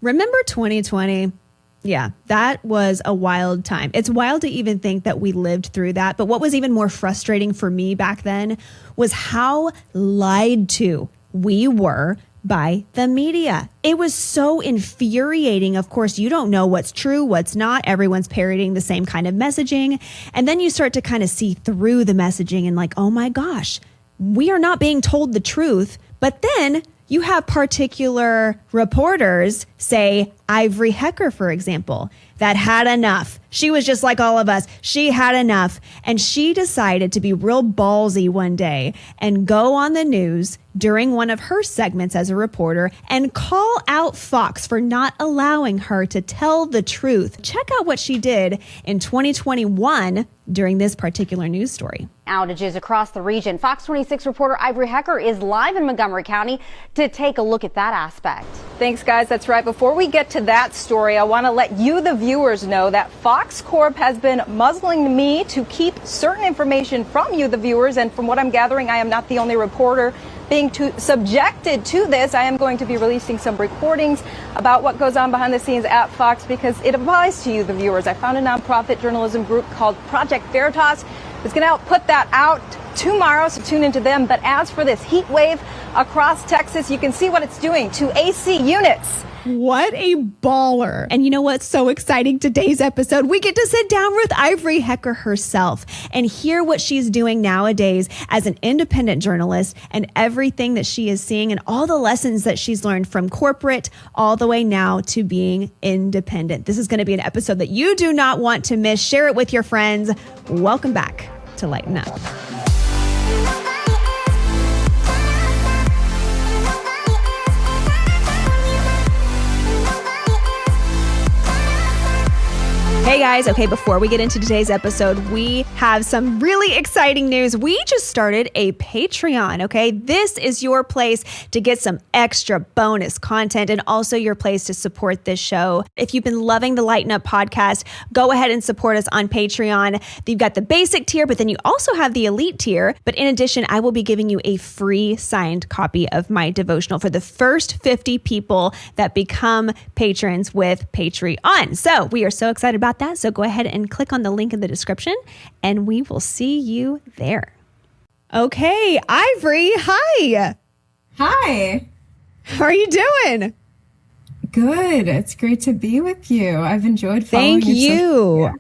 Remember 2020? Yeah, that was a wild time. It's wild to even think that we lived through that. But what was even more frustrating for me back then was how lied to we were by the media. It was so infuriating. Of course, you don't know what's true, what's not. Everyone's parroting the same kind of messaging. And then you start to kind of see through the messaging and like, oh my gosh, we are not being told the truth. But then you have particular reporters, say Ivory Hecker, for example, that had enough. She was just like all of us. She had enough. And she decided to be real ballsy one day and go on the news during one of her segments as a reporter and call out Fox for not allowing her to tell the truth. Check out what she did in 2021 during this particular news story. Outages across the region. Fox 26 reporter Ivory Hecker is live in Montgomery County to take a look at that aspect. Thanks, guys. That's right. Before we get to that story, I want to let you, the viewers, know that FOX Corp has been muzzling me to keep certain information from you, the viewers. And from what I'm gathering, I am not the only reporter being subjected to this. I am going to be releasing some recordings about what goes on behind the scenes at Fox because it applies to you, the viewers. I found a nonprofit journalism group called Project Veritas. It's going to help put that out tomorrow, so tune into them. But as for this heat wave across Texas, you can see what it's doing to AC units. What a baller. And you know what's so exciting? Today's episode, we get to sit down with Ivory Hecker herself and hear what she's doing nowadays as an independent journalist and everything that she is seeing and all the lessons that she's learned from corporate all the way now to being independent. This is going to be an episode that you do not want to miss. Share it with your friends. Welcome back to Lighten Up. Hey guys, okay, before we get into today's episode, we have some really exciting news. We just started a Patreon, okay? This is your place to get some extra bonus content and also your place to support this show. If you've been loving the Lighten Up podcast, go ahead and support us on Patreon. You've got the basic tier, but then you also have the elite tier. But in addition, I will be giving you a free signed copy of my devotional for the first 50 people that become patrons with Patreon. So we are so excited about that. So go ahead and click on the link in the description and we will see you there. Okay, Ivory, hi. Hi. How are you doing? Good. It's great to be with you. I've enjoyed following Thank you. Yeah.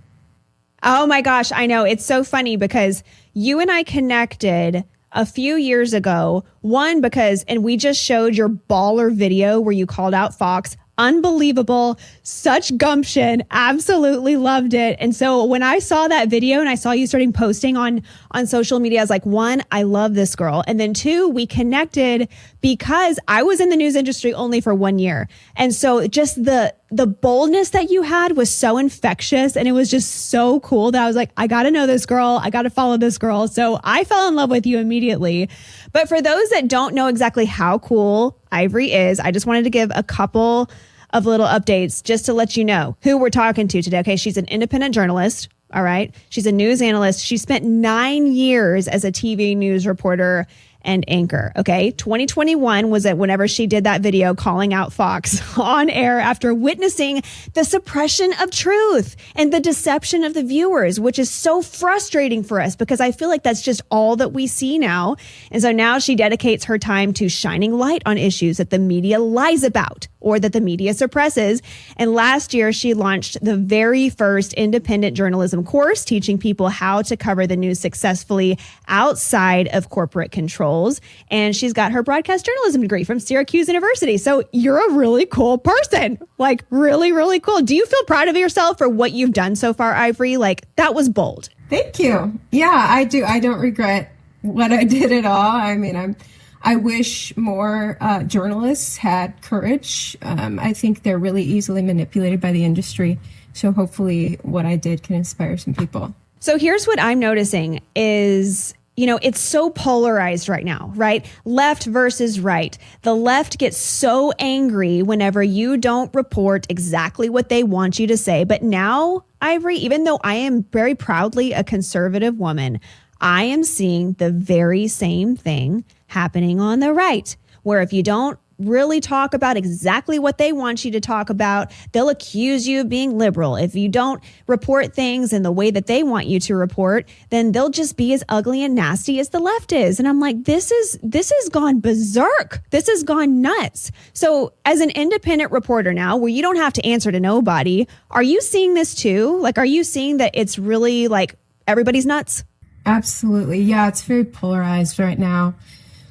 Oh my gosh, I know. It's so funny because you and I connected a few years ago. One, and we just showed your baller video where you called out Fox. Unbelievable. Such gumption. Absolutely loved it. And so when I saw that video and I saw you starting posting on social media, I was like, one, I love this girl. And then two, we connected because I was in the news industry only for 1 year. And so just the boldness that you had was so infectious. And it was just so cool that I was like, I got to know this girl. I got to follow this girl. So I fell in love with you immediately. But for those that don't know exactly how cool Ivory is, I just wanted to give a couple of little updates just to let you know who we're talking to today. Okay, she's an independent journalist. All right. She's a news analyst. She spent 9 years as a TV news reporter and anchor. Okay. 2021 was it whenever she did that video calling out Fox on air after witnessing the suppression of truth and the deception of the viewers, which is so frustrating for us because I feel like that's just all that we see now. And so now she dedicates her time to shining light on issues that the media lies about or that the media suppresses. And last year, she launched the very first independent journalism course, teaching people how to cover the news successfully outside of corporate controls. And she's got her broadcast journalism degree from Syracuse University. So you're a really cool person, like really, really cool. Do you feel proud of yourself for what you've done so far, Ivory? Like that was bold. Thank you. Yeah, I do. I don't regret what I did at all. I mean, I wish more journalists had courage. I think they're really easily manipulated by the industry. So hopefully what I did can inspire some people. So here's what I'm noticing is, you know, it's so polarized right now, right? Left versus right. The left gets so angry whenever you don't report exactly what they want you to say. But now, Ivory, even though I am very proudly a conservative woman, I am seeing the very same thing happening on the right, where if you don't really talk about exactly what they want you to talk about. They'll accuse you of being liberal. If you don't report things in the way that they want you to report, then they'll just be as ugly and nasty as the left is. And I'm like, this has gone berserk. This has gone nuts. So as an independent reporter now, where you don't have to answer to nobody, are you seeing this too? Like, are you seeing that it's really like everybody's nuts? Absolutely. Yeah, it's very polarized right now,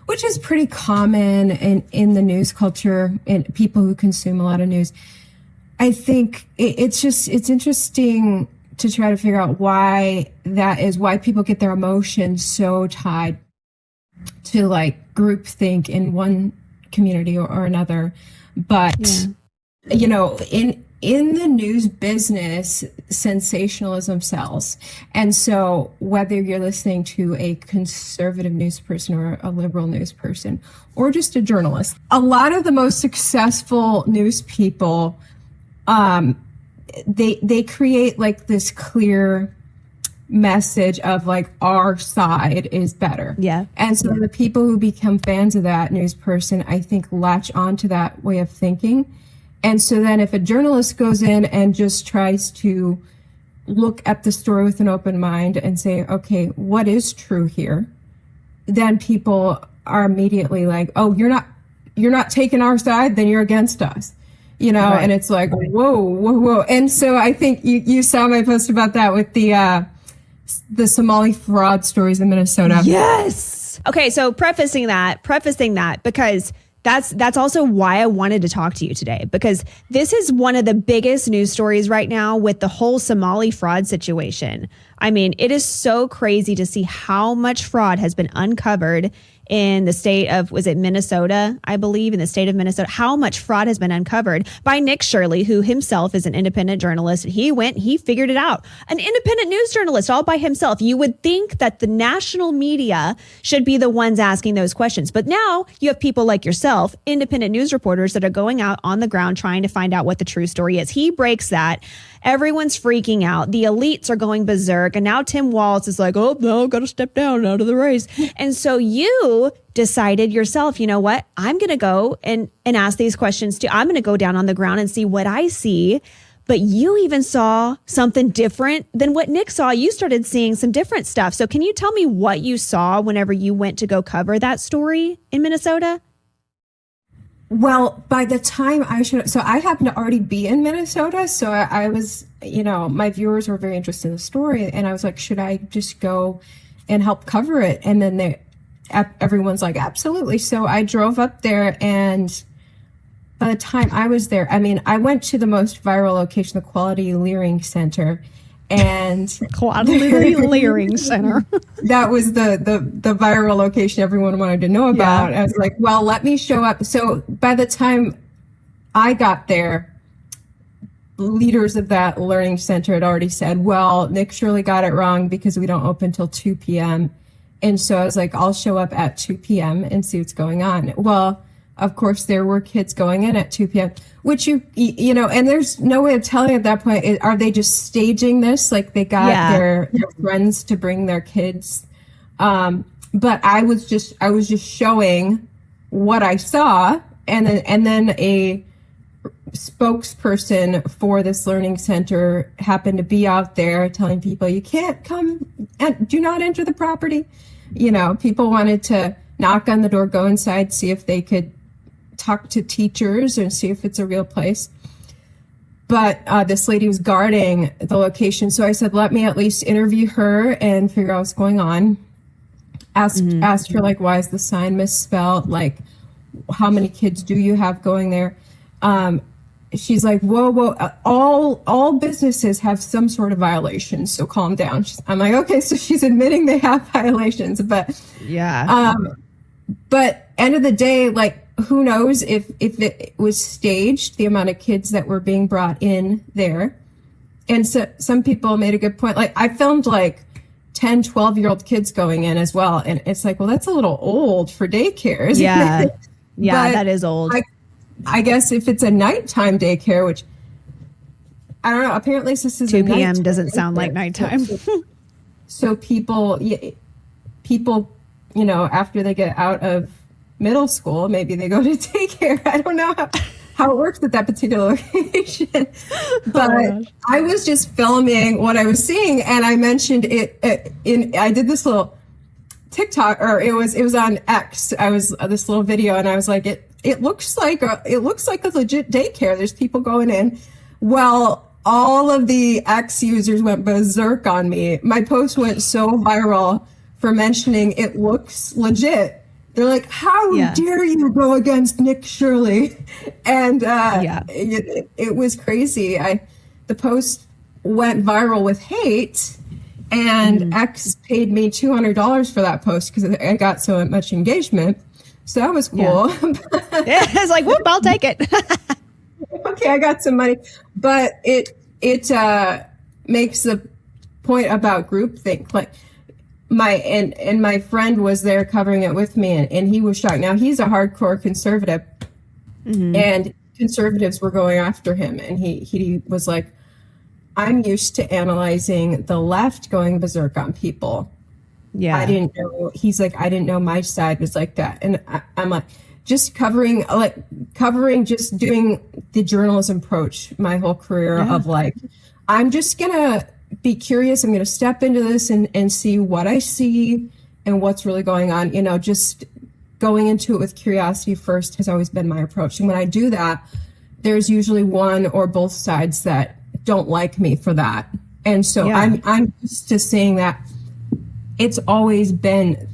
which is pretty common in the news culture and people who consume a lot of news. I think it's interesting to try to figure out why that is, why people get their emotions so tied to like groupthink in one community or another. But, you know, in the news business, sensationalism sells. And so whether you're listening to a conservative news person or a liberal news person or just a journalist, a lot of the most successful news people, they create like this clear message of like our side is better. Yeah. And so the people who become fans of that news person, I think, latch onto that way of thinking. And so then if a journalist goes in and just tries to look at the story with an open mind and say, okay, what is true here? Then people are immediately like, oh, you're not taking our side, then you're against us. You know, right. And it's like, whoa. And so I think you saw my post about that with the Somali fraud stories in Minnesota. Yes. Okay, so prefacing that, because that's also why I wanted to talk to you today, because this is one of the biggest news stories right now with the whole Somali fraud situation. I mean, it is so crazy to see how much fraud has been uncovered in the state of, was it Minnesota? I believe in the state of Minnesota, how much fraud has been uncovered by Nick Shirley, who himself is an independent journalist. He figured it out. An independent news journalist all by himself. You would think that the national media should be the ones asking those questions. But now you have people like yourself, independent news reporters that are going out on the ground trying to find out what the true story is. He breaks that. Everyone's freaking out. The elites are going berserk. And now Tim Walz is like, oh, no, got to step down out of the race. And so you decided yourself, you know what? I'm going to go and ask these questions too. I'm going to go down on the ground and see what I see. But you even saw something different than what Nick saw. You started seeing some different stuff. So can you tell me what you saw whenever you went to go cover that story in Minnesota? Well, by the time so I happened to already be in Minnesota. So I was, you know, my viewers were very interested in the story. And I was like, should I just go and help cover it? And then everyone's like, absolutely. So I drove up there, and by the time I was there, I mean, I went to the most viral location, the Quality Leering Center. And Quality Leering Center. That was the viral location everyone wanted to know about. Yeah. I was like, well, let me show up. So by the time I got there, leaders of that learning center had already said, well, Nick Shirley got it wrong because we don't open till 2 p.m. And so I was like, I'll show up at 2 p.m. and see what's going on. Well, of course, there were kids going in at 2 p.m., which you know, and there's no way of telling at that point. Are they just staging this? Like they got their friends to bring their kids. But I was just showing what I saw. And then a spokesperson for this learning center happened to be out there telling people, you can't come and do not enter the property. You know, people wanted to knock on the door, go inside, see if they could talk to teachers and see if it's a real place. But this lady was guarding the location. So I said, let me at least interview her and figure out what's going on. Asked her, like, why is the sign misspelled? Like, how many kids do you have going there? She's like, whoa, all businesses have some sort of violations, so calm down. I'm like, okay, so she's admitting they have violations, but but end of the day, like, who knows if it was staged, the amount of kids that were being brought in there. And so some people made a good point. Like, I filmed like 10, 12-year-old kids going in as well. And it's like, well, that's a little old for daycare. Yeah. Yeah, that is old. I guess if it's a nighttime daycare, which I don't know, apparently this is 2 p.m. doesn't sound like nighttime. So people, you know, after they get out of middle school. Maybe they go to daycare. I don't know how it works at that particular location. But I was just filming what I was seeing, and I mentioned it I did this little TikTok, or it was on X. I was this little video, and I was like, it looks like a legit daycare. There's people going in. Well, all of the X users went berserk on me. My post went so viral for mentioning it looks legit. They're like, how dare you go against Nick Shirley? And it was crazy. The post went viral with hate, and X paid me $200 for that post because I got so much engagement. So that was cool. Yeah, it's like, whoop, I'll take it. Okay, I got some money. But it makes the point about groupthink. Like, my friend was there covering it with me, and he was shocked. Now, he's a hardcore conservative, and conservatives were going after him, and he was like, I'm used to analyzing the left going berserk on people. Yeah, I didn't know. He's like, I didn't know my side was like that, and I'm like, just covering, just doing the journalism approach my whole career of like, I'm just gonna be curious. I'm going to step into this and see what I see and what's really going on. You know, just going into it with curiosity first has always been my approach. And when I do that, there's usually one or both sides that don't like me for that. And so I'm used to seeing that it's always been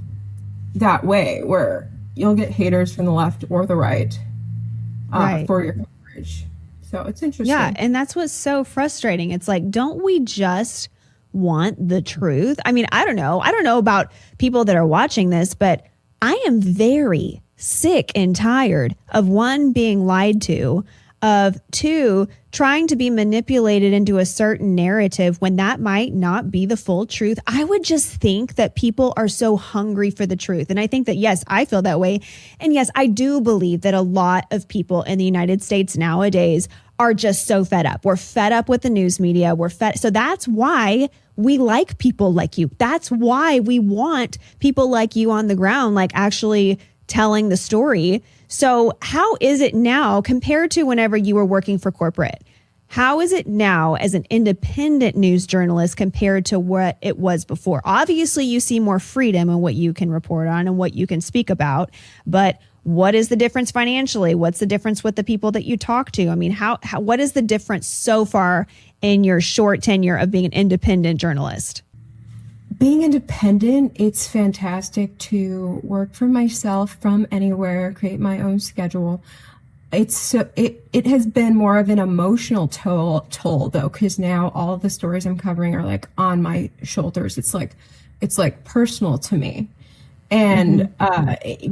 that way, where you'll get haters from the left or the right, for your coverage. So it's interesting. Yeah, and that's what's so frustrating. It's like, don't we just want the truth? I mean, I don't know. I don't know about people that are watching this, but I am very sick and tired of, one, being lied to, of two, trying to be manipulated into a certain narrative when that might not be the full truth. I would just think that people are so hungry for the truth. And I think that, yes, I feel that way. And yes, I do believe that a lot of people in the United States nowadays are just so fed up. We're fed up with the news media. So that's why we like people like you. That's why we want people like you on the ground, like actually telling the story. So how is it now compared to whenever you were working for corporate? How is it now as an independent news journalist compared to what it was before? Obviously, you see more freedom in what you can report on and what you can speak about. But what is the difference financially? What's the difference with the people that you talk to? I mean, what is the difference so far in your short tenure of being an independent journalist? Being independent, it's fantastic to work for myself from anywhere, create my own schedule. It has been more of an emotional toll though, because now all of the stories I'm covering are like on my shoulders. It's like personal to me. And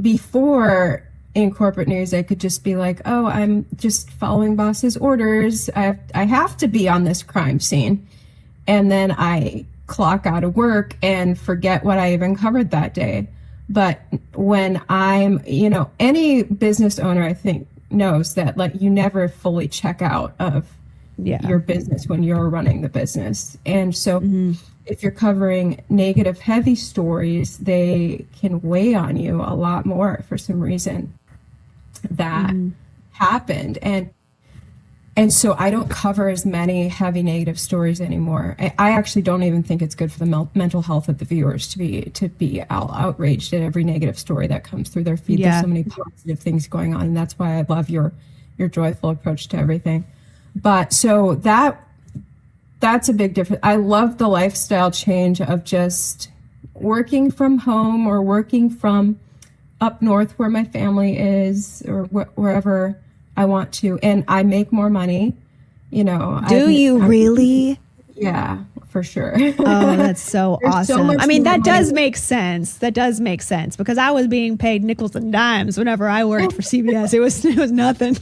before in corporate news, I could just be like, oh, I'm just following boss's orders. I have to be on this crime scene. And then I clock out of work and forget what I even covered that day. But when I'm, any business owner, I think, knows that like you never fully check out of your business when you're running the business. And so if you're covering negative, heavy stories, they can weigh on you a lot more for some reason that happened. And so I don't cover as many heavy negative stories anymore. I actually don't even think it's good for the mental health of the viewers to be outraged at every negative story that comes through their feed. There's so many positive things going on, and that's why I love your joyful approach to everything. But so that's a big difference. I love the lifestyle change of just working from home or working from up north where my family is, or wherever I want to, and I make more money, Do you really? Yeah, for sure. Oh, that's so awesome. I mean, that does make sense. That does make sense because I was being paid nickels and dimes whenever I worked for CBS. It was nothing.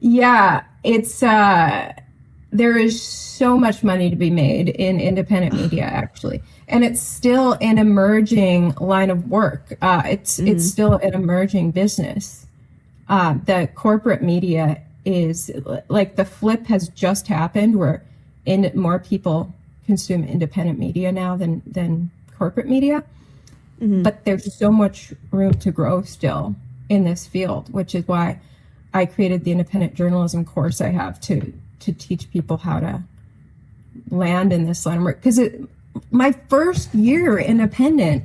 Yeah, it's there is so much money to be made in independent media, actually. And it's still an emerging line of work. It's still an emerging business. The corporate media is like the flip has just happened where more people consume independent media now than corporate media. but there's so much room to grow still in this field, which is why I created the independent journalism course I have to teach people how to land in this line of work. Because my first year independent,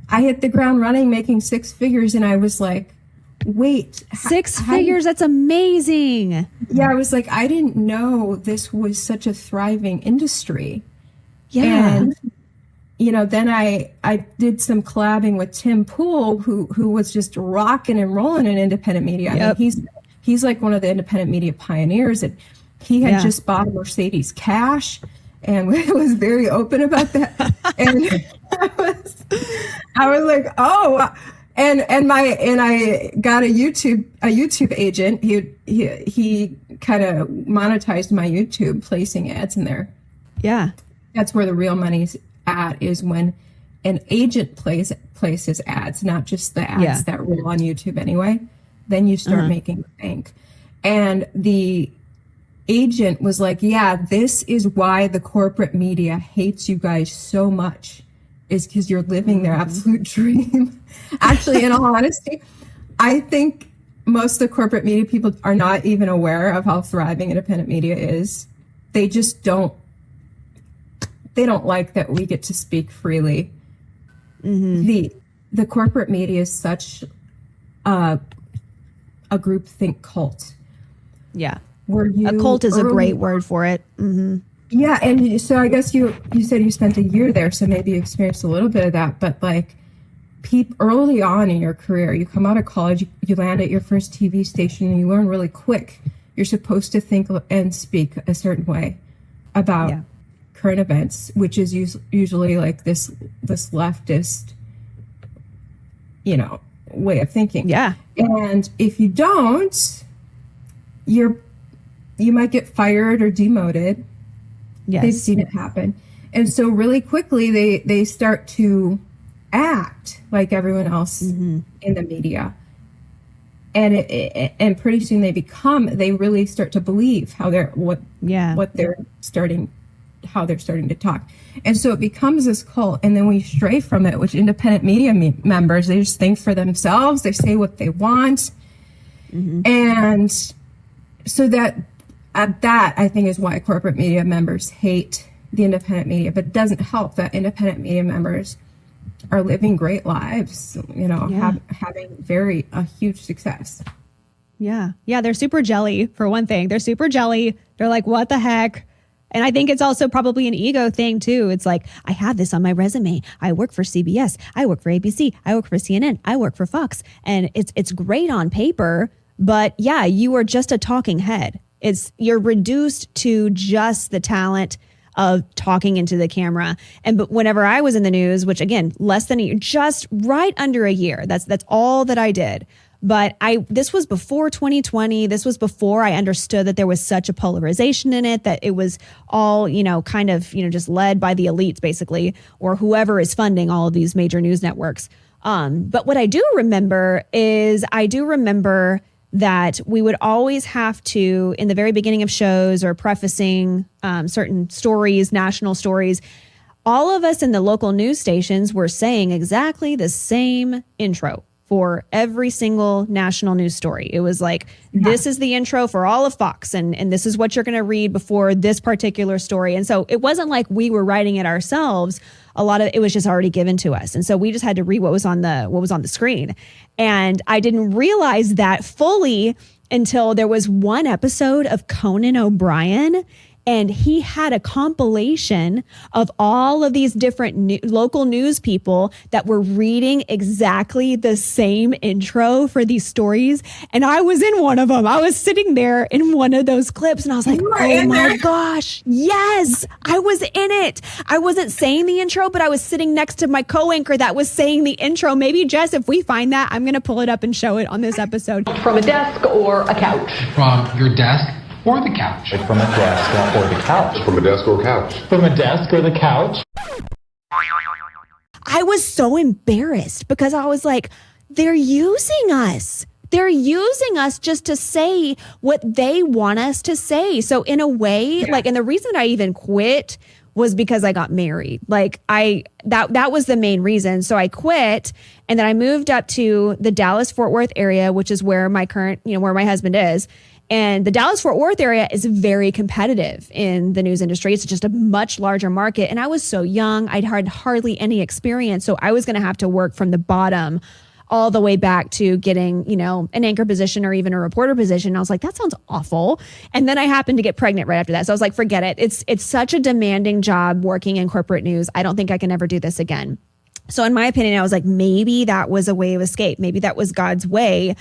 I hit the ground running, making six figures, and I was like, wait. Six figures? That's amazing. Yeah, I was like, I didn't know this was such a thriving industry. Yeah. And, you know, then I did some collabing with Tim Pool, who was just rocking and rolling in independent media. Yep. I mean, he's like one of the independent media pioneers, and he had just bought a Mercedes cash and was very open about that. And I was like, oh, and I got a YouTube agent. He kind of monetized my YouTube, placing ads in there. Yeah. That's where the real money's at, is when an agent places ads, not just the ads that roll on YouTube anyway. Then you start making bank. And the agent was like, yeah, this is why the corporate media hates you guys so much, is because you're living their absolute dream. Actually, in all honesty, I think most of the corporate media people are not even aware of how thriving independent media is. They just don't like that we get to speak freely. The corporate media is such a groupthink cult. Yeah. A cult is a great word for it. Yeah, and so I guess you said you spent a year there, so maybe you experienced a little bit of that. But like, early on in your career, you come out of college, you land at your first TV station, and you learn really quick. You're supposed to think and speak a certain way about current events, which is usually like this leftist, way of thinking. Yeah. And if you don't, you might get fired or demoted. Yes. They've seen it happen. And so really quickly they start to act like everyone else in the media. And pretty soon they really start to believe how they're starting to talk. And so it becomes this cult, and then we stray from it, which independent media members, they just think for themselves, they say what they want. And so that I think is why corporate media members hate the independent media, but it doesn't help that independent media members are living great lives, having a huge success. Yeah. Yeah. They're super jelly, for one thing. They're super jelly. They're like, what the heck? And I think it's also probably an ego thing too. It's like, I have this on my resume. I work for CBS. I work for ABC. I work for CNN. I work for Fox. And it's great on paper, but yeah, you are just a talking head. You're reduced to just the talent of talking into the camera. But whenever I was in the news, which again, less than a year, just right under a year, that's all that I did. But this was before 2020. This was before I understood that there was such a polarization in it, that it was all, just led by the elites, basically, or whoever is funding all of these major news networks. But what I do remember is that we would always have to, in the very beginning of shows or prefacing certain stories, national stories, all of us in the local news stations were saying exactly the same intro for every single national news story. It was like, this is the intro for all of Fox, and this is what you're going to read before this particular story. And so it wasn't like we were writing it ourselves. A lot of it was just already given to us. And so we just had to read what was on the screen. And I didn't realize that fully until there was one episode of Conan O'Brien, and he had a compilation of all of these different local news people that were reading exactly the same intro for these stories. And I was in one of them. I was sitting there in one of those clips, and I was like, oh my gosh, yes, I was in it. I wasn't saying the intro, but I was sitting next to my co-anchor that was saying the intro. Maybe, Jess, if we find that, I'm going to pull it up and show it on this episode. From a desk or a couch? From your desk or the couch? From a desk or the couch? From a desk or couch? From a desk or the couch? I was so embarrassed because I was like, they're using us. They're using us just to say what they want us to say. So in a way, and the reason that I even quit was because I got married. Like that was the main reason. So I quit, and then I moved up to the Dallas-Fort Worth area, which is where my current, where my husband is. And the Dallas-Fort Worth area is very competitive in the news industry. It's just a much larger market. And I was so young. I'd had hardly any experience. So I was going to have to work from the bottom all the way back to getting, an anchor position or even a reporter position. And I was like, that sounds awful. And then I happened to get pregnant right after that. So I was like, forget it. It's such a demanding job working in corporate news. I don't think I can ever do this again. So in my opinion, I was like, maybe that was a way of escape. Maybe that was God's way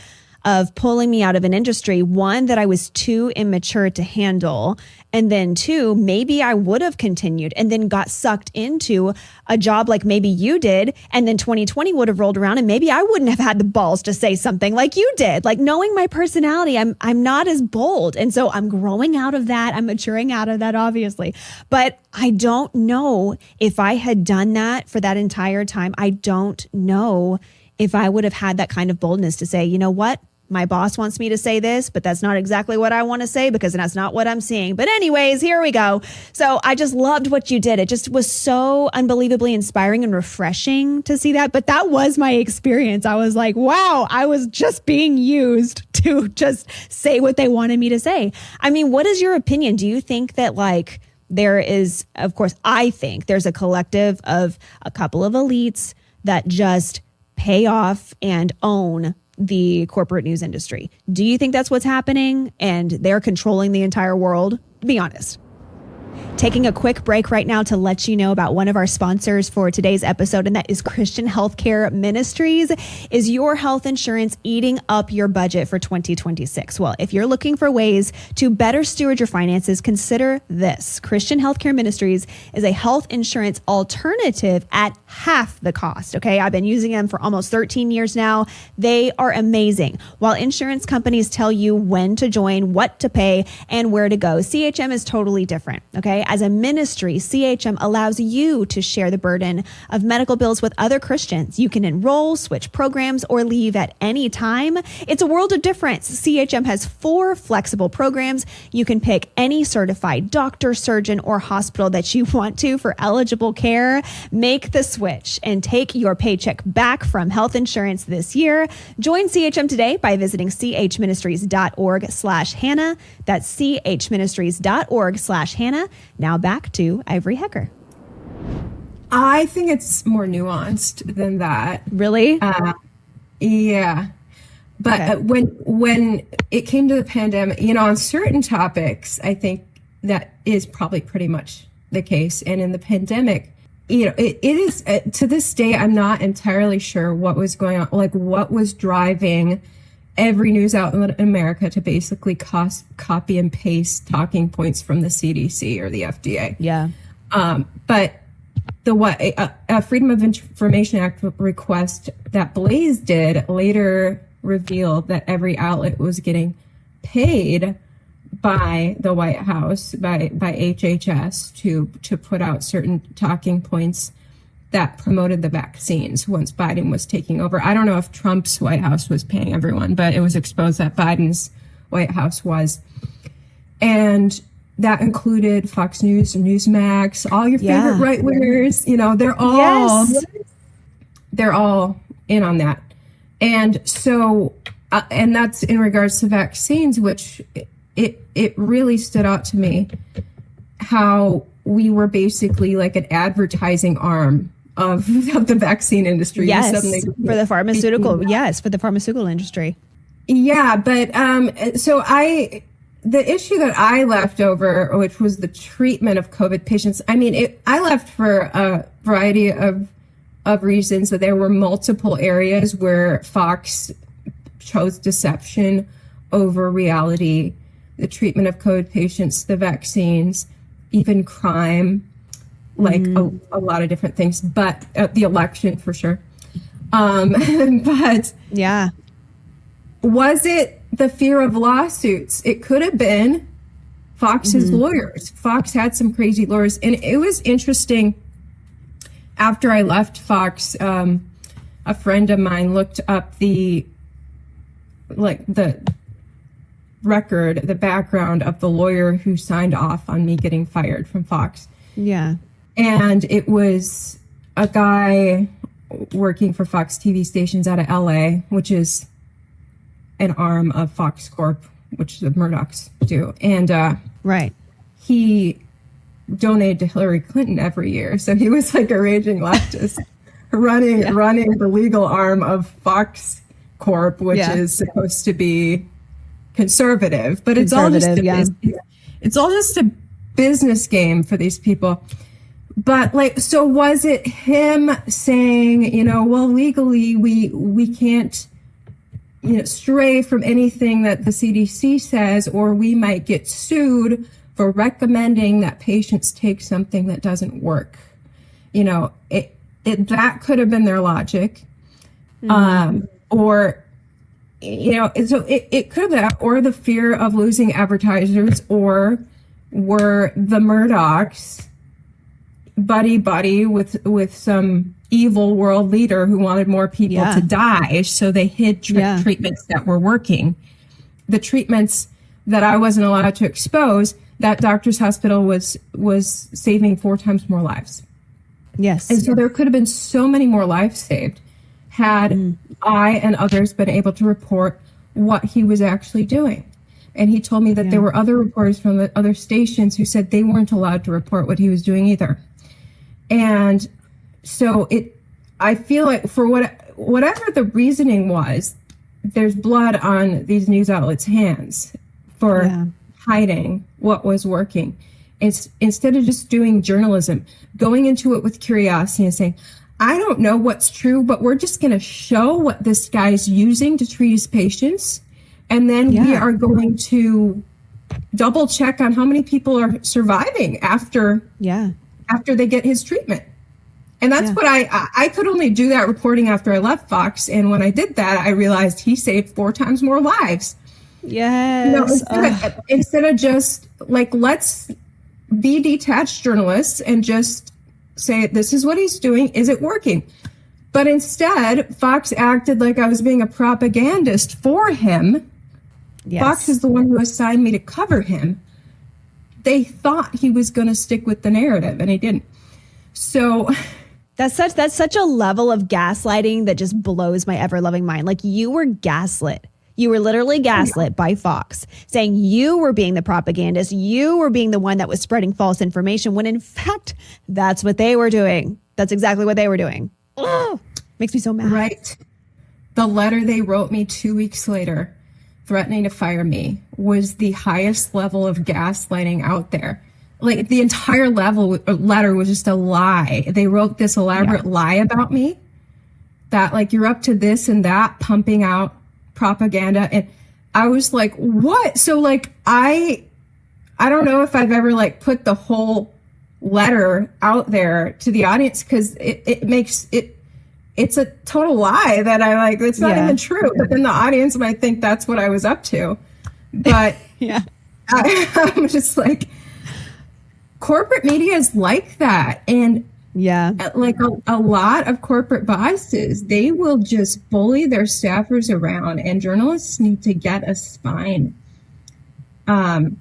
of pulling me out of an industry, one, that I was too immature to handle. And then two, maybe I would have continued and then got sucked into a job like maybe you did. And then 2020 would have rolled around and maybe I wouldn't have had the balls to say something like you did. Like, knowing my personality, I'm not as bold. And so I'm growing out of that. I'm maturing out of that, obviously. But I don't know if I had done that for that entire time. I don't know if I would have had that kind of boldness to say, you know what? My boss wants me to say this, but that's not exactly what I want to say because that's not what I'm seeing. But anyways, here we go. So I just loved what you did. It just was so unbelievably inspiring and refreshing to see that. But that was my experience. I was like, wow, I was just being used to just say what they wanted me to say. I mean, what is your opinion? Do you think that there is, of course, I think there's a collective of a couple of elites that just pay off and own the corporate news industry. Do you think that's what's happening and they're controlling the entire world? Be honest. Taking a quick break right now to let you know about one of our sponsors for today's episode, and that is Christian Healthcare Ministries. Is your health insurance eating up your budget for 2026? Well, if you're looking for ways to better steward your finances, consider this. Christian Healthcare Ministries is a health insurance alternative at half the cost. Okay, I've been using them for almost 13 years now. They are amazing. While insurance companies tell you when to join, what to pay, and where to go, CHM is totally different. Okay, as a ministry, CHM allows you to share the burden of medical bills with other Christians. You can enroll, switch programs, or leave at any time. It's a world of difference. CHM has 4 flexible programs. You can pick any certified doctor, surgeon, or hospital that you want to for eligible care. Make the switch and take your paycheck back from health insurance this year. Join CHM today by visiting chministries.org/Hannah. That's chministries.org/Hannah. Now back to Ivory Hecker. I think it's more nuanced than that. Really? Yeah. But Okay. When it came to the pandemic, on certain topics, I think that is probably pretty much the case. And in the pandemic, it is, to this day, I'm not entirely sure what was going on, like what was driving every news outlet in America to basically copy and paste talking points from the CDC or the FDA. Yeah. But a Freedom of Information Act request that Blaze did later revealed that every outlet was getting paid by the White House, by HHS to put out certain talking points that promoted the vaccines once Biden was taking over. I don't know if Trump's White House was paying everyone, but it was exposed that Biden's White House was. And that included Fox News, Newsmax, all your favorite right-wingers. They're all in on that. And so, and that's in regards to vaccines, which it really stood out to me how we were basically like an advertising arm of the vaccine industry. Yes, for the pharmaceutical. Yes, for the pharmaceutical industry. Yeah, but the issue that I left over, which was the treatment of COVID patients, I left for a variety of reasons. That there were multiple areas where Fox chose deception over reality, the treatment of COVID patients, the vaccines, even crime, like a lot of different things, but the election for sure. But yeah, was it the fear of lawsuits? It could have been Fox's lawyers. Fox had some crazy lawyers, and it was interesting. After I left Fox, a friend of mine looked up the background of the lawyer who signed off on me getting fired from Fox. Yeah. And it was a guy working for Fox TV stations out of LA, which is an arm of Fox Corp, which the Murdochs do. And Right. he donated to Hillary Clinton every year. So he was like a raging leftist running the legal arm of Fox Corp, which is supposed to be conservative. But it's all just a business game for these people. But like, so was it him saying, you know, well, legally we can't, you know, stray from anything that the CDC says, or we might get sued for recommending that patients take something that doesn't work? You know, that could have been their logic. Or, you know, so it could have been, or the fear of losing advertisers, or were the Murdochs buddy with some evil world leader who wanted more people to die, so they hid treatments that were working. The treatments that I wasn't allowed to expose, that Doctors Hospital was saving 4 times more lives. Yes. And so there could have been so many more lives saved had I and others been able to report what he was actually doing. And he told me that there were other reporters from the other stations who said they weren't allowed to report what he was doing either. And so I feel like for whatever the reasoning was, there's blood on these news outlets' hands for hiding what was working. It's, instead of just doing journalism, going into it with curiosity and saying, I don't know what's true, but we're just going to show what this guy's using to treat his patients. And then we are going to double check on how many people are surviving after they get his treatment. And that's what I could only do that reporting after I left Fox. And when I did that, I realized he saved 4 times more lives. Yes. You know, instead of just like, let's be detached journalists and just say, this is what he's doing. Is it working? But instead, Fox acted like I was being a propagandist for him. Yes. Fox is the one who assigned me to cover him. They thought he was going to stick with the narrative, and he didn't. So that's such a level of gaslighting that just blows my ever-loving mind. Like, you were gaslit. You were literally gaslit by Fox, saying you were being the propagandist. You were being the one that was spreading false information, when in fact, that's what they were doing. That's exactly what they were doing. Ugh, makes me so mad. Right. The letter they wrote me 2 weeks later, threatening to fire me, was the highest level of gaslighting out there. Like, the entire letter was just a lie. They wrote this elaborate lie about me, that like, you're up to this and that, pumping out propaganda. And I was like, what? So like, I don't know if I've ever like put the whole letter out there to the audience, because it's a total lie that I like, it's not even true. But then the audience might think that's what I was up to. But I'm just like, corporate media is like that. And like a lot of corporate bosses, they will just bully their staffers around, and journalists need to get a spine. You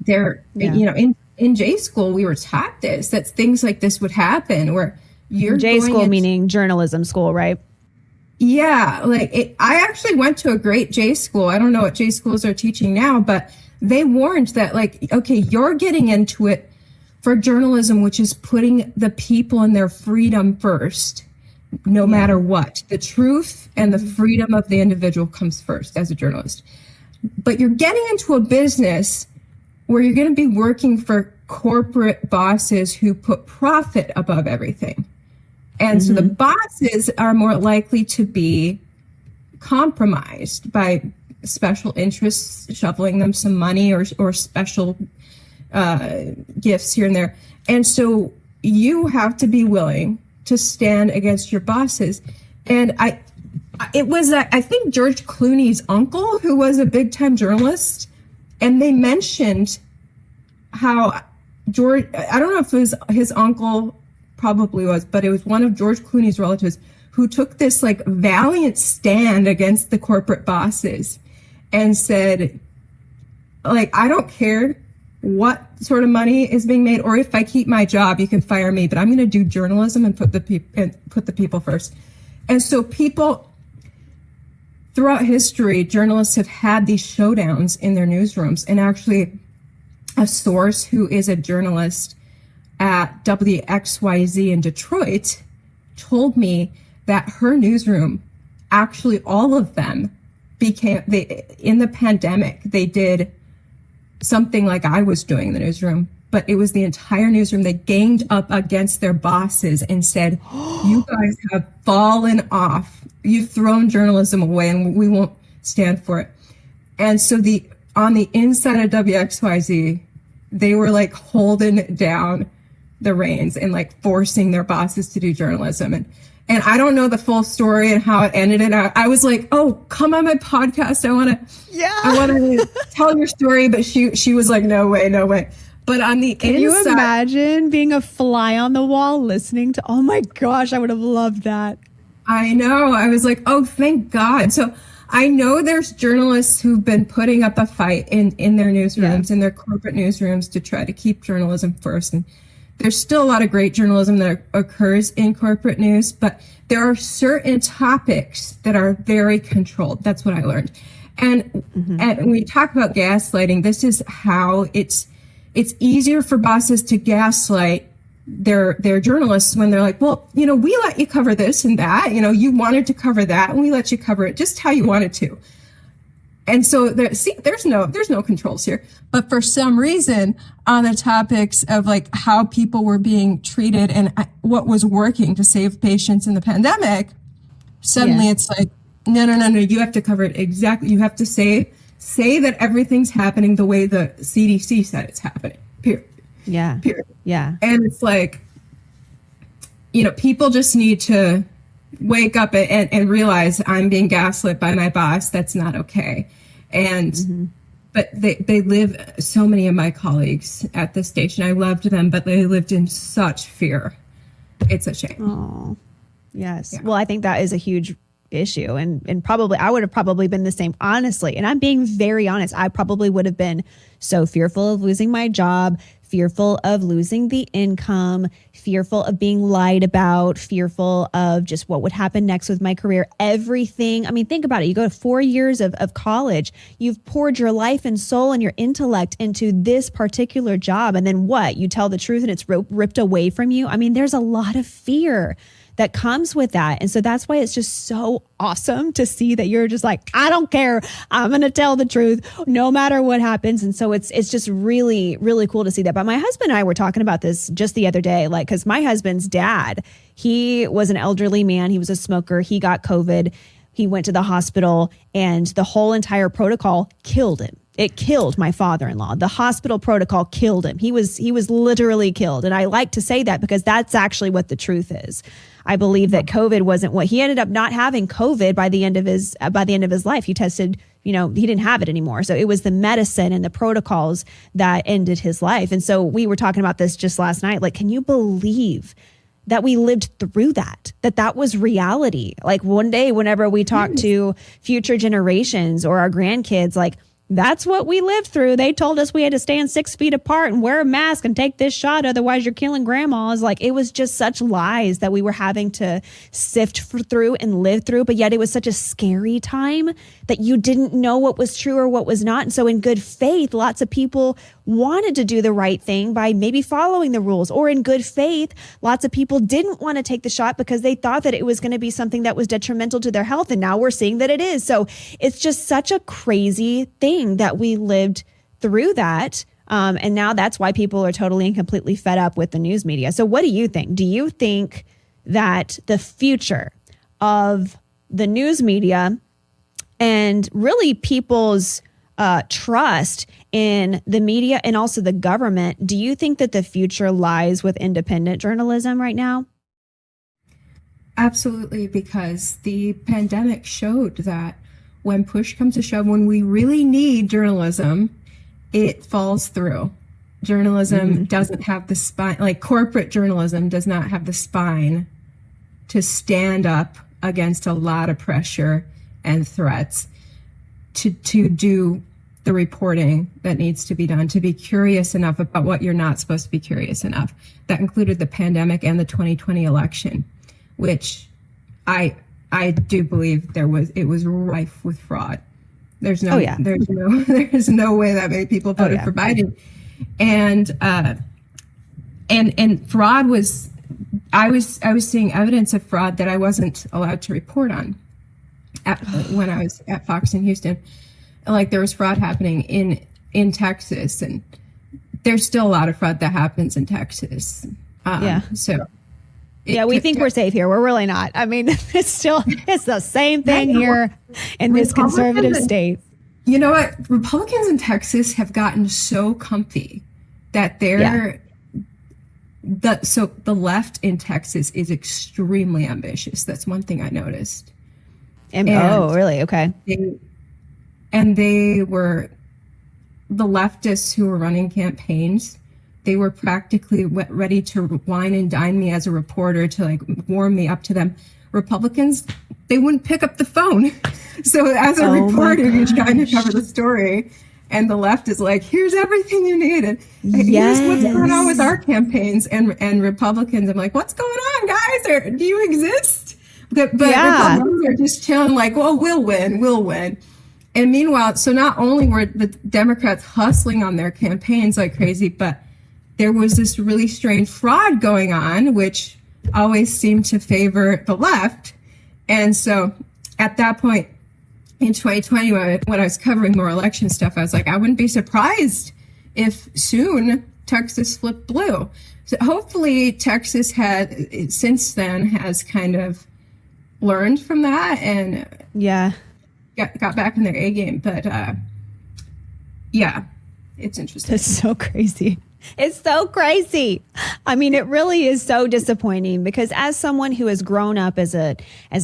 know, in J school, we were taught this, that things like this would happen, where you're J school meaning journalism school, right? Yeah, like I actually went to a great J school. I don't know what J schools are teaching now, but they warned that, like, okay, you're getting into it for journalism, which is putting the people and their freedom first, no matter what. The truth and the freedom of the individual comes first as a journalist. But you're getting into a business where you're going to be working for corporate bosses who put profit above everything. And so the bosses are more likely to be compromised by special interests shoveling them some money or special gifts here and there. And so you have to be willing to stand against your bosses. And it was, I think, George Clooney's uncle, who was a big time journalist, and they mentioned how I don't know if it was his uncle, probably was, but it was one of George Clooney's relatives who took this like valiant stand against the corporate bosses and said, like, I don't care what sort of money is being made, or if I keep my job, you can fire me, but I'm going to do journalism and put the people first. And so people throughout history, journalists have had these showdowns in their newsrooms. And actually, a source who is a journalist at WXYZ in Detroit told me that her newsroom, actually all of them in the pandemic, they did something like I was doing in the newsroom, but it was the entire newsroom. They ganged up against their bosses and said, you guys have fallen off. You've thrown journalism away and we won't stand for it. And so on the inside of WXYZ, they were like holding down the reins and like forcing their bosses to do journalism. And I don't know the full story and how it ended. And I was like, oh, come on my podcast. I want to tell your story. But she was like, no way. But on the inside. Can you imagine being a fly on the wall listening to, oh my gosh, I would have loved that. I know. I was like, oh, thank God. So I know there's journalists who've been putting up a fight in their newsrooms, in their corporate newsrooms, to try to keep journalism first. And there's still a lot of great journalism that occurs in corporate news, but there are certain topics that are very controlled. That's what I learned. And when we talk about gaslighting, this is how it's easier for bosses to gaslight their journalists when they're like, well, we let you cover this and that, you wanted to cover that and we let you cover it just how you wanted to. And so there's no controls here. But for some reason, on the topics of like how people were being treated and what was working to save patients in the pandemic, suddenly it's like, no, you have to cover it exactly. You have to say that everything's happening the way the CDC said it's happening. Period. Yeah. Period. Yeah. And it's like, people just need to wake up and realize I'm being gaslit by my boss. That's not okay. And, but they live, so many of my colleagues at the station, I loved them, but they lived in such fear. It's a shame. Oh, yes. Yeah. Well, I think that is a huge issue. And probably, I would have probably been the same, honestly. And I'm being very honest. I probably would have been so fearful of losing my job, fearful of losing the income, fearful of being lied about, fearful of just what would happen next with my career, everything. I mean, think about it. You go to 4 years of college, you've poured your life and soul and your intellect into this particular job. And then what? You tell the truth and it's ripped away from you. I mean, there's a lot of fear that comes with that. And so that's why it's just so awesome to see that you're just like, I don't care. I'm going to tell the truth no matter what happens. And so it's just really, really cool to see that. But my husband and I were talking about this just the other day, like, because my husband's dad, he was an elderly man. He was a smoker. He got COVID. He went to the hospital and the whole entire protocol killed him. It killed my father-in-law. The hospital protocol killed him. He was literally killed. And I like to say that because that's actually what the truth is. I believe that COVID wasn't what he ended up not having COVID by the end of his life. He tested, he didn't have it anymore. So it was the medicine and the protocols that ended his life. And so we were talking about this just last night. Like, can you believe that we lived through that was reality? Like one day, whenever we talk to future generations or our grandkids, like, that's what we lived through. They told us we had to stand 6 feet apart and wear a mask and take this shot. Otherwise, you're killing grandmas. Like, it was just such lies that we were having to sift through and live through. But yet it was such a scary time that you didn't know what was true or what was not. And so in good faith, lots of people wanted to do the right thing by maybe following the rules, or in good faith, lots of people didn't want to take the shot because they thought that it was going to be something that was detrimental to their health. And now we're seeing that it is. So it's just such a crazy thing that we lived through that. And now that's why people are totally and completely fed up with the news media. So what do you think? Do you think that the future of the news media and really people's trust in the media and also the government, do you think that the future lies with independent journalism right now? Absolutely, because the pandemic showed that when push comes to shove, when we really need journalism, it falls through. Journalism doesn't have the spine, like corporate journalism does not have the spine to stand up against a lot of pressure and threats to do the reporting that needs to be done, to be curious enough about what you're not supposed to be curious enough. That included the pandemic and the 2020 election, which I do believe it was rife with fraud. There's no there's no way that many people voted for Biden. And fraud was, I was seeing evidence of fraud that I wasn't allowed to report on when I was at Fox in Houston. Like, there was fraud happening in Texas, and there's still a lot of fraud that happens in Texas. So we think we're safe here. We're really not. I mean, it's the same thing here in this conservative state. You know what? Republicans in Texas have gotten so comfy that the left in Texas is extremely ambitious. That's one thing I noticed. Oh, really? Okay. They were the leftists who were running campaigns. They were practically ready to wine and dine me as a reporter, to like warm me up to them. Republicans, they wouldn't pick up the phone. So as a reporter, you're trying to cover the story, and the left is like, here's everything you needed. Here's what's going on with our campaigns. And Republicans, I'm like, what's going on, guys? Do you exist? But Republicans are just chilling like, well, we'll win. And meanwhile, so not only were the Democrats hustling on their campaigns like crazy, but there was this really strange fraud going on, which always seemed to favor the left. And so at that point in 2020, when I was covering more election stuff, I was like, I wouldn't be surprised if soon Texas flipped blue. So hopefully Texas since then has kind of learned from that and got back in their A game. But it's interesting. It's so crazy. It's so crazy. I mean, it really is so disappointing, because as someone who has grown up as a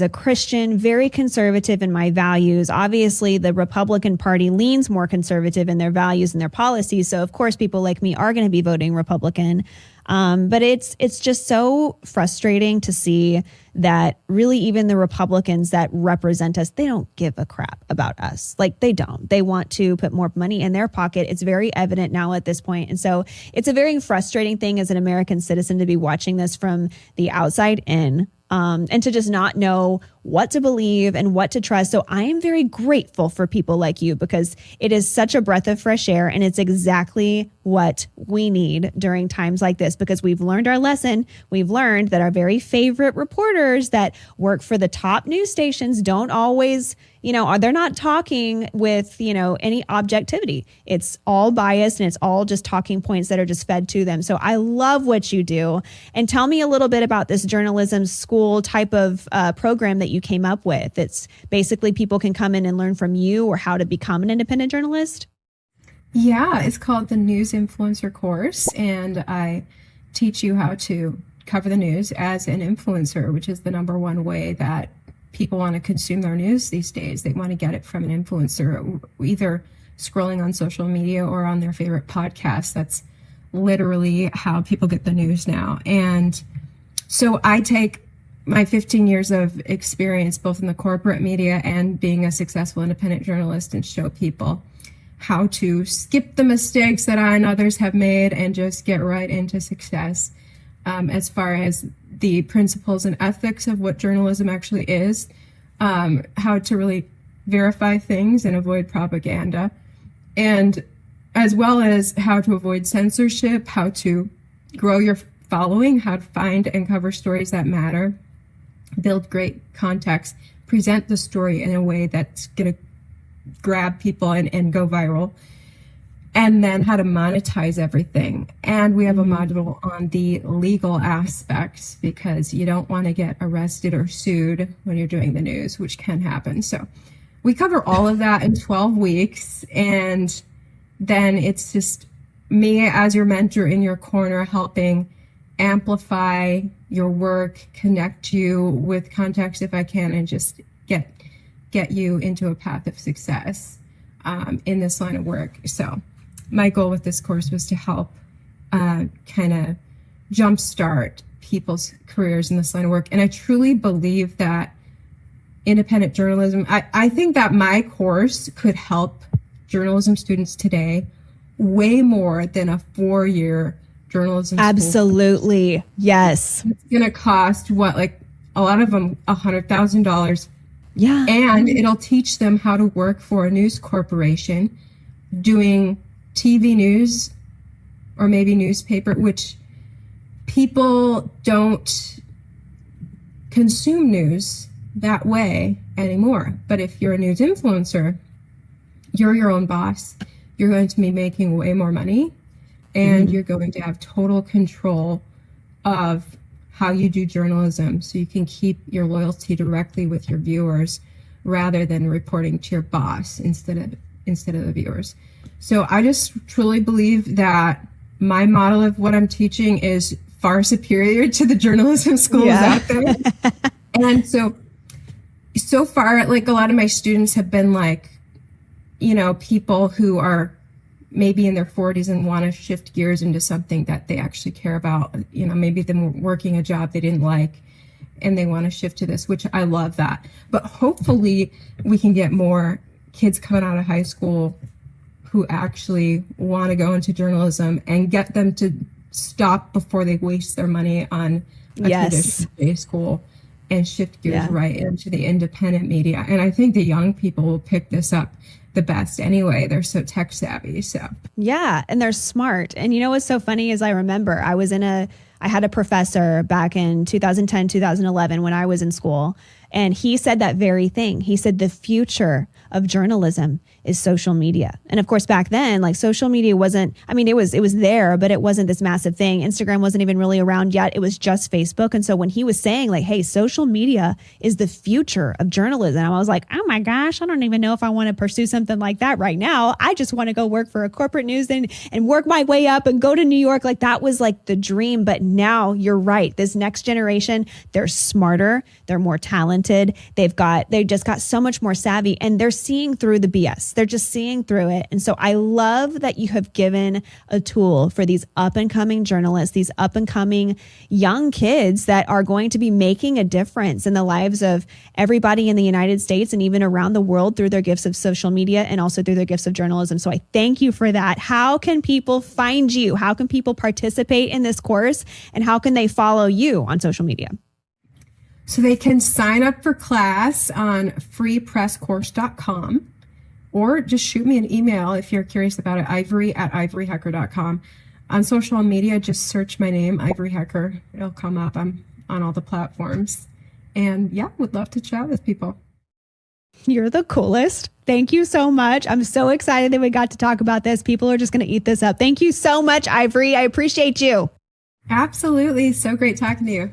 Christian, very conservative in my values, obviously the Republican Party leans more conservative in their values and their policies. So of course, people like me are going to be voting Republican. But it's just so frustrating to see that really even the Republicans that represent us, they don't give a crap about us. Like, they don't. They want to put more money in their pocket. It's very evident now at this point. And so it's a very frustrating thing as an American citizen to be watching this from the outside in. And to just not know what to believe and what to trust. So I am very grateful for people like you, because it is such a breath of fresh air, and it's exactly what we need during times like this, because we've learned our lesson. We've learned that our very favorite reporters that work for the top news stations don't always, they're not talking with, any objectivity. It's all biased, and it's all just talking points that are just fed to them. So I love what you do. And tell me a little bit about this journalism school type of program that you came up with. It's basically people can come in and learn from you or how to become an independent journalist. Yeah, it's called the News Influencer course. And I teach you how to cover the news as an influencer, which is the number one way that people want to consume their news these days. They want to get it from an influencer, either scrolling on social media or on their favorite podcast. That's literally how people get the news now. And so I take my 15 years of experience, both in the corporate media and being a successful independent journalist, and show people how to skip the mistakes that I and others have made and just get right into success. As far as the principles and ethics of what journalism actually is, how to really verify things and avoid propaganda, and as well as how to avoid censorship, how to grow your following, how to find and cover stories that matter, build great context, present the story in a way that's going to grab people and go viral, and then how to monetize everything. And we have a module on the legal aspects, because you don't want to get arrested or sued when you're doing the news, which can happen. So we cover all of that in 12 weeks. And then it's just me as your mentor in your corner, helping amplify your work, connect you with contacts if I can, and just get you into a path of success in this line of work. So my goal with this course was to help kind of jumpstart people's careers in this line of work. And I truly believe that independent journalism, I think that my course could help journalism students today way more than a 4-year journalism school. Absolutely. Yes. It's going to cost a lot of them $100,000. Yeah. And it'll teach them how to work for a news corporation doing TV news or maybe newspaper, which people don't consume news that way anymore. But if you're a news influencer, you're your own boss. You're going to be making way more money, and you're going to have total control of how you do journalism, so you can keep your loyalty directly with your viewers rather than reporting to your boss instead of the viewers. So I just truly believe that my model of what I'm teaching is far superior to the journalism schools out there. And so far, like, a lot of my students have been like, you know, people who are maybe in their 40s and want to shift gears into something that they actually care about. You know, maybe them working a job they didn't like and they want to shift to this, which I love that. But hopefully we can get more kids coming out of high school who actually want to go into journalism and get them to stop before they waste their money on a traditional day school and shift gears right into the independent media. And I think the young people will pick this up the best anyway. They're so tech savvy. So yeah, and they're smart. And you know what's so funny is I remember I had a professor back in 2010, 2011 when I was in school, and he said that very thing. He said the future of journalism is social media. And of course, back then, like, social media wasn't, I mean, it was there, but it wasn't this massive thing. Instagram wasn't even really around yet. It was just Facebook. And so when he was saying, like, hey, social media is the future of journalism, I was like, oh my gosh, I don't even know if I want to pursue something like that right now. I just want to go work for a corporate news and work my way up and go to New York. Like, that was like the dream. But now you're right. This next generation, they're smarter. They're more talented. They just got so much more savvy, and they're seeing through the BS. They're just seeing through it. And so I love that you have given a tool for these up and coming journalists, these up and coming young kids that are going to be making a difference in the lives of everybody in the United States and even around the world through their gifts of social media and also through their gifts of journalism. So I thank you for that. How can people find you? How can people participate in this course? And how can they follow you on social media? So they can sign up for class on freepresscourse.com, or just shoot me an email if you're curious about it, ivory@ivoryhecker.com. On social media, just search my name, Ivory Hecker. It'll come up. I'm on all the platforms. And yeah, would love to chat with people. You're the coolest. Thank you so much. I'm so excited that we got to talk about this. People are just going to eat this up. Thank you so much, Ivory. I appreciate you. Absolutely. So great talking to you.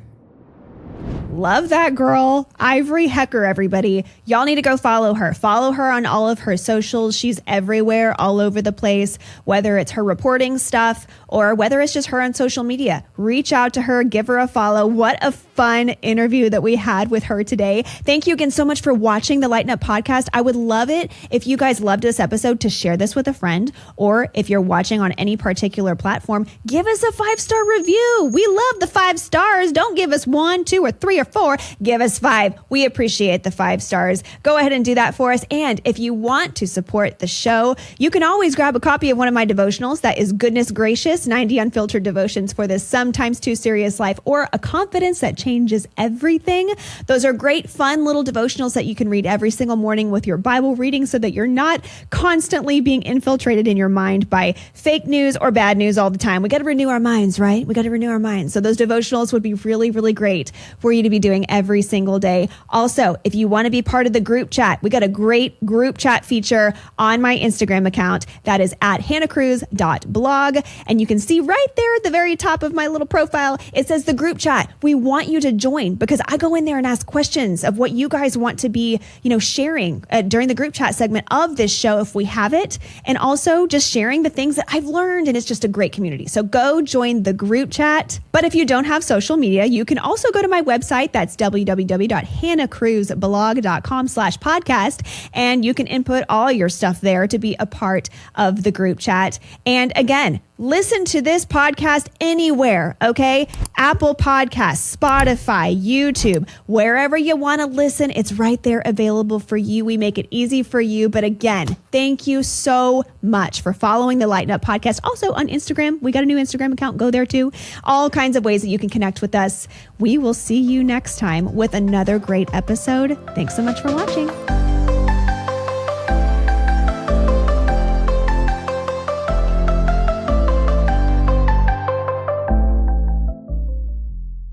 Love that girl. Ivory Hecker, everybody. Y'all need to go follow her. Follow her on all of her socials. She's everywhere, all over the place, whether it's her reporting stuff or whether it's just her on social media. Reach out to her, give her a follow. What a fun interview that we had with her today. Thank you again so much for watching the Lighten Up podcast. I would love it if you guys loved this episode to share this with a friend, or if you're watching on any particular platform, give us a 5-star review. We love the 5 stars. Don't give us 1, 2, or 3 or 4. Give us 5. We appreciate the 5 stars. Go ahead and do that for us. And if you want to support the show, you can always grab a copy of one of my devotionals. That is Goodness Gracious, 90 Unfiltered Devotions for This Sometimes Too Serious Life, or A Confidence That Changes Everything. Those are great, fun little devotionals that you can read every single morning with your Bible reading, so that you're not constantly being infiltrated in your mind by fake news or bad news all the time. We got to renew our minds, right? We got to renew our minds. So those devotionals would be really, really great for you to be doing every single day. Also, if you want to be part of the group chat, we got a great group chat feature on my Instagram account. That is at hannahcruz.blog. And you can see right there at the very top of my little profile, it says the group chat. We want you to join, because I go in there and ask questions of what you guys want to be, sharing during the group chat segment of this show, if we have it. And also just sharing the things that I've learned. And it's just a great community. So go join the group chat. But if you don't have social media, you can also go to my website. That's www.hannahcruzblog.com/podcast. And you can input all your stuff there to be a part of the group chat. And again, Listen to this podcast anywhere, okay? Apple Podcasts, Spotify, YouTube, wherever you want to listen, it's right there available for you. We make it easy for you. But again, thank you so much for following the Lighten Up Podcast. Also on Instagram, we got a new Instagram account. Go there too. All kinds of ways that you can connect with us. We will see you next time with another great episode. Thanks so much for watching.